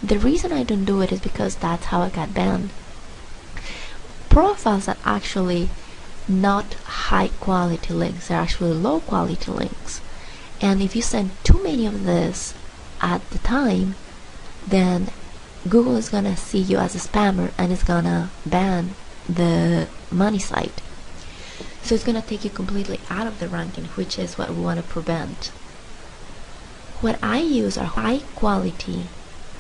The reason I don't do it is because that's how I got banned. Profiles are actually not high quality links, they're actually low quality links. And if you send too many of this at the time, then Google is gonna see you as a spammer and it's gonna ban the money site. So it's gonna take you completely out of the ranking, which is what we want to prevent. What I use are high quality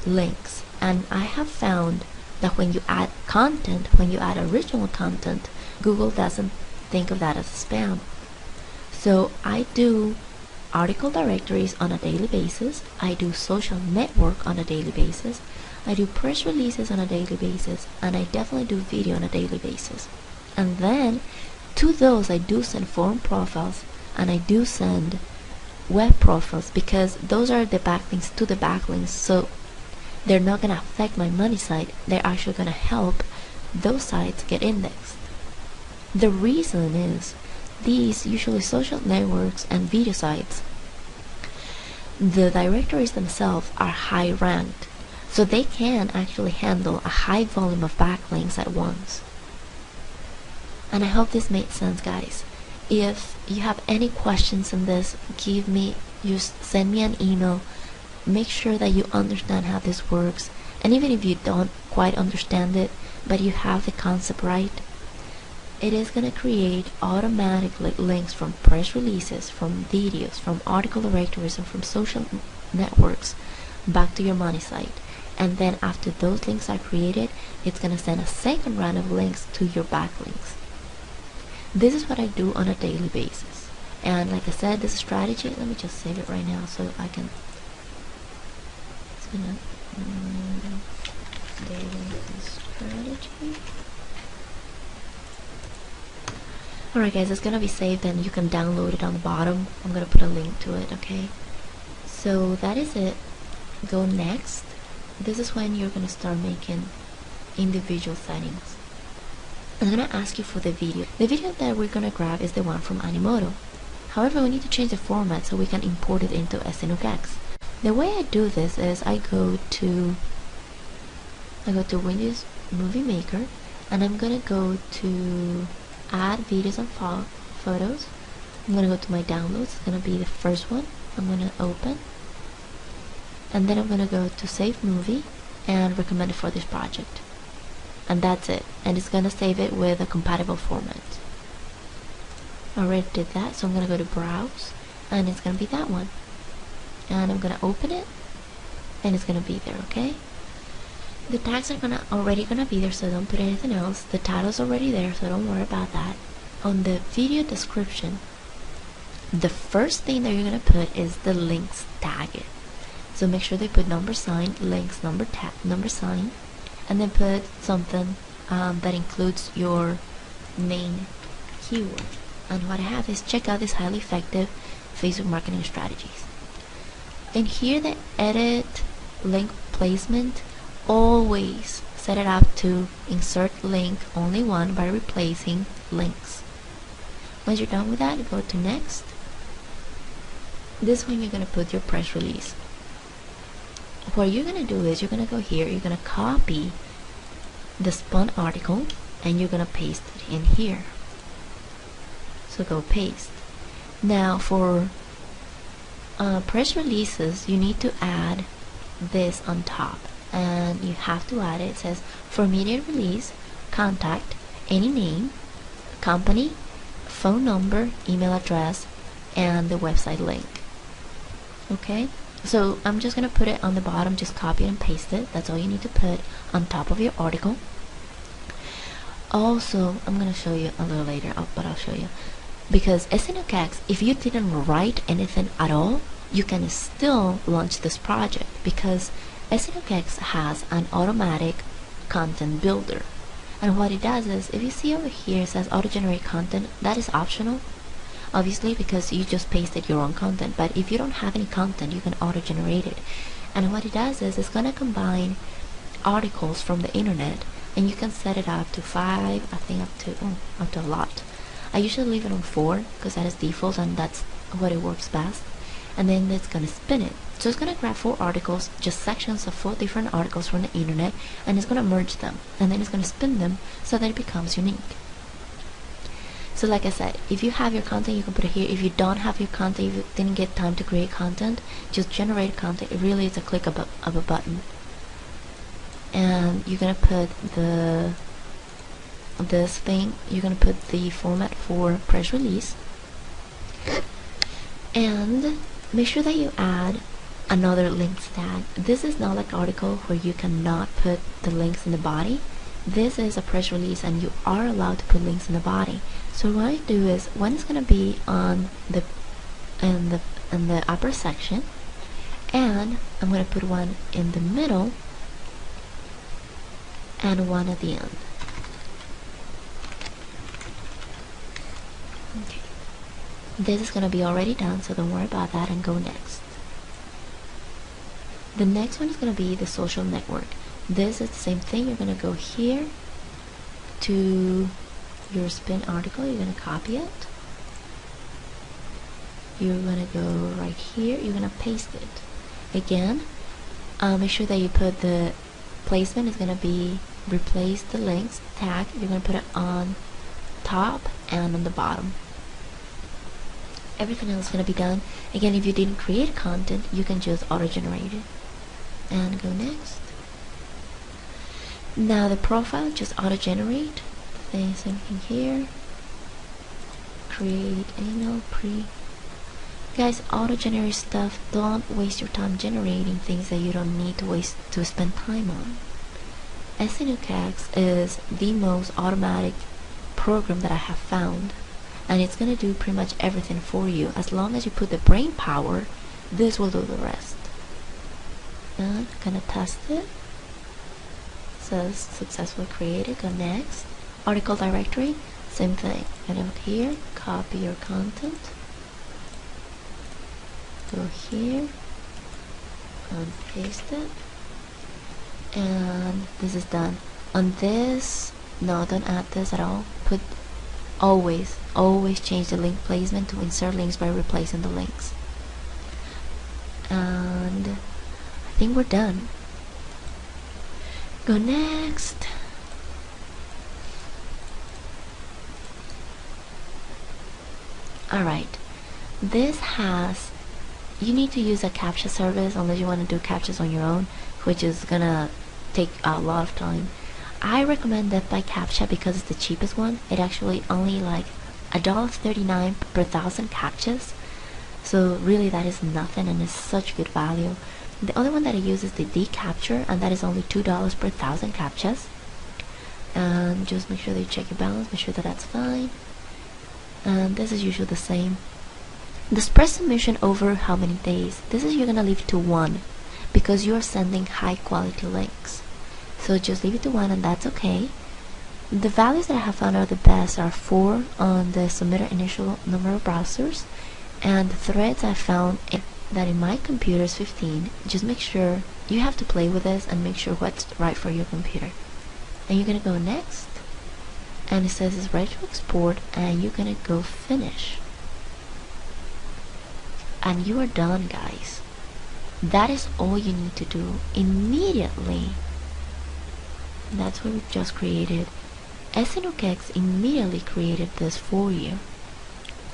links, and I have found that when you add content, when you add original content, Google doesn't think of that as spam. So I do article directories on a daily basis, I do social network on a daily basis, I do press releases on a daily basis, and I definitely do video on a daily basis. And then to those I do send forum profiles and I do send web profiles, because those are the backlinks to the backlinks, so they're not going to affect my money site, they're actually going to help those sites get indexed. The reason is these usually social networks and video sites, the directories themselves are high ranked, so they can actually handle a high volume of backlinks at once. And I hope this made sense, guys. If you have any questions on this, just send me an email. Make sure that you understand how this works, and even if you don't quite understand it, but you have the concept right, it is going to create automatic links from press releases, from videos, from article directories, and from social networks back to your money site. And then after those links are created, it's going to send a second round of links to your backlinks. This is what I do on a daily basis. And like I said, this strategy, let me just save it right now so I can, it's gonna, daily strategy. Alright guys, it's gonna be saved and you can download it on the bottom. I'm gonna put a link to it, okay? So that is it. Go next. This is when you're gonna start making individual settings. I'm gonna ask you for the video. The video that we're gonna grab is the one from Animoto. However, we need to change the format so we can import it into SENuke. The way I do this is I go to Windows Movie Maker, and I'm gonna go to add videos and photos. I'm gonna go to my downloads. It's gonna be the first one. I'm gonna open, and then I'm gonna go to save movie and recommend it for this project. And that's it, and it's gonna save it with a compatible format. I already did that, so I'm gonna go to browse, and it's gonna be that one, and I'm gonna open it, and it's gonna be there. Okay, the tags are already gonna be there, so don't put anything else. The title's already there, so don't worry about that. On the video description, the first thing that you're gonna put is the links tag. So make sure they put $, links, number sign, and then put something that includes your main keyword. And what I have is check out these highly effective Facebook marketing strategies. And here the edit link placement, always set it up to insert link only one by replacing links. Once you're done with that, go to next. This one you're going to put your press release. What you're going to do is you're going to go here, you're going to copy the spun article, and you're going to paste it in here. So go paste. Now for press releases, you need to add this on top, and you have to add it. It says for immediate release, contact any name, company, phone number, email address, and the website link. Okay, so I'm just gonna put it on the bottom, just copy and paste it. That's all you need to put on top of your article. Also, I'm gonna show you a little later, but I'll show you, because SENuke, if you didn't write anything at all, you can still launch this project, because SENuke has an automatic content builder. And what it does is, if you see over here it says auto generate content, that is optional, obviously, because you just pasted your own content. But if you don't have any content, you can auto generate it. And what it does is it's gonna combine articles from the internet, and you can set it up to 5, I think up to a lot. I usually leave it on 4 because that is default and that's what it works best. and then it's going to spin it. So it's going to grab 4 articles, just sections of 4 different articles from the internet, and it's going to merge them, and then it's going to spin them so that it becomes unique. So like I said, if you have your content, you can put it here. If you don't have your content, if you didn't get time to create content, just generate content. It really is a click of a button. And you're going to put this thing, you're going to put the format for press release. And make sure that you add another links tag. This is not like article where you cannot put the links in the body. This is a press release and you are allowed to put links in the body. So what I do is, one is going to be on in the upper section, and I'm going to put one in the middle and one at the end. Okay. This is going to be already done, so don't worry about that, and go next. The next one is going to be the social network. This is the same thing. You're going to go here to your spin article, you're going to copy it, you're going to go right here, you're going to paste it. Again, make sure that you put the placement is going to be replace the links tag. You're going to put it on top and on the bottom. Everything else is going to be done. Again, if you didn't create content, you can just auto-generate it. And go next. Now the profile, just auto-generate. Same thing here. Create email guys, auto-generate stuff. Don't waste your time generating things that you don't need to spend time on. SENuke is the most automatic program that I have found, and it's gonna do pretty much everything for you. As long as you put the brain power, this will do the rest. And gonna test it. Says successfully created. Go next. Article directory, same thing. Go down here, copy your content. Go here and paste it. And this is done. On this, no, don't add this at all. Put always change the link placement to insert links by replacing the links. And I think we're done. Go next. Alright, this has, you need to use a CAPTCHA service unless you want to do CAPTCHAs on your own, which is gonna take a lot of time. I recommend Death by CAPTCHA because it's the cheapest one. It actually only like $1.39 per 1,000 CAPTCHAs, so really that is nothing and it's such good value. The other one that I use is the DCapture, and that is only $2 per 1,000 CAPTCHAs. And just make sure that you check your balance, make sure that that's fine. And this is usually the same. The spread submission over how many days? This is, you're gonna leave it to 1 because you're sending high quality links. So just leave it to 1 and that's okay. The values that I have found are the best are 4 on the submitter initial number of browsers, and the threads I found that in my computer is 15. Just make sure you have to play with this and make sure what's right for your computer. And you're gonna go next, and it says it's ready to export, and you're gonna go finish, and you are done, guys. That is all you need to do immediately. That's what we just created. SENuke immediately created this for you,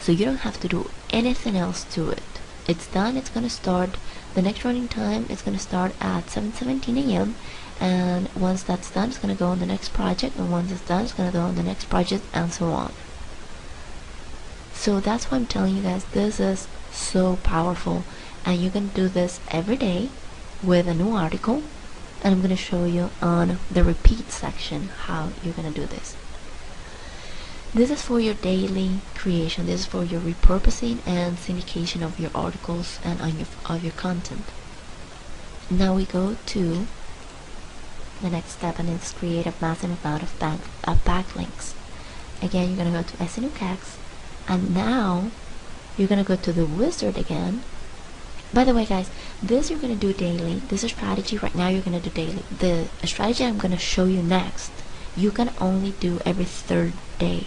so you don't have to do anything else to it. It's done. It's gonna start, the next running time is gonna start at 7:17 a.m. and once that's done, it's gonna go on the next project, and once it's done, it's gonna go on the next project, and so on. So that's why I'm telling you guys, this is so powerful, and you can do this every day with a new article, and I'm gonna show you on the repeat section how you're gonna do this. This is for your daily creation. This is for your repurposing and syndication of your articles and of your content. Now we go to the next step, and it's create a massive amount of backlinks. Again, you're gonna go to SENuke, and now you're gonna go to the wizard again. By the way, guys, this you're gonna do daily. This is strategy right now. You're gonna do daily. The strategy I'm gonna show you next, you can only do every 3rd day.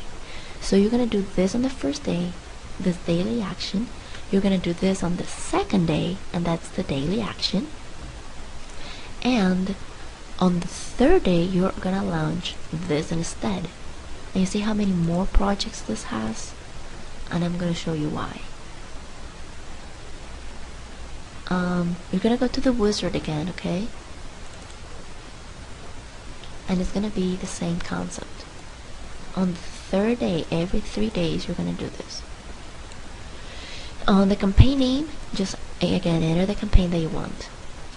So you're gonna do this on the first day, this daily action. you're gonna do this on the second day, and that's the daily action. And on the third day, you're gonna launch this instead. And you see how many more projects this has? And I'm gonna show you why. You're gonna go to the wizard again, okay? And it's gonna be the same concept. On the third day, every 3 days, you're gonna do this. On the campaign name, just again enter the campaign that you want.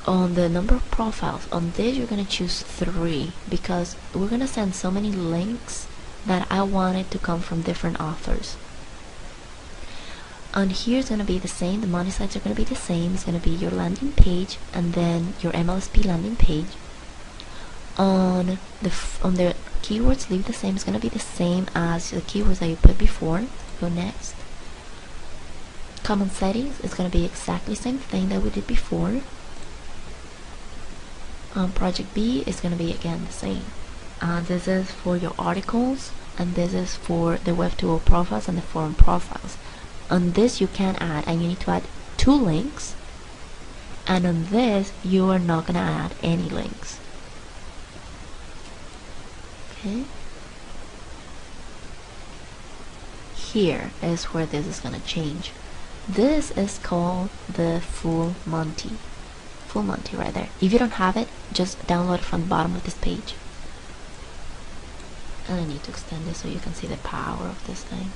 On the number of profiles, on this you're gonna choose 3 because we're gonna send so many links that I want it to come from different authors. On here it's gonna be the same, the money sites are gonna be the same. It's gonna be your landing page and then your MLSP landing page. On the keywords, leave the same. It's gonna be the same as the keywords that you put before. Go next. Common settings is gonna be exactly the same thing that we did before. Project B is gonna be again the same. This is for your articles, and this is for the Web2O profiles and the forum profiles. On this you can add, and you need to add 2 links, and on this you are not gonna add any links. Okay. Here is where this is gonna change. This is called the full Monty. Full Monty right there. If you don't have it, just download it from the bottom of this page. And I need to extend this so you can see the power of this thing.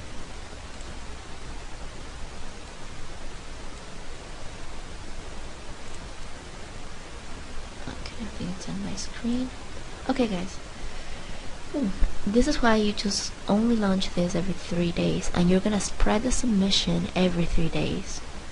Okay, I think it's on my screen. Okay guys, this is why you just only launch this every 3 days, and you're gonna spread the submission every 3 days.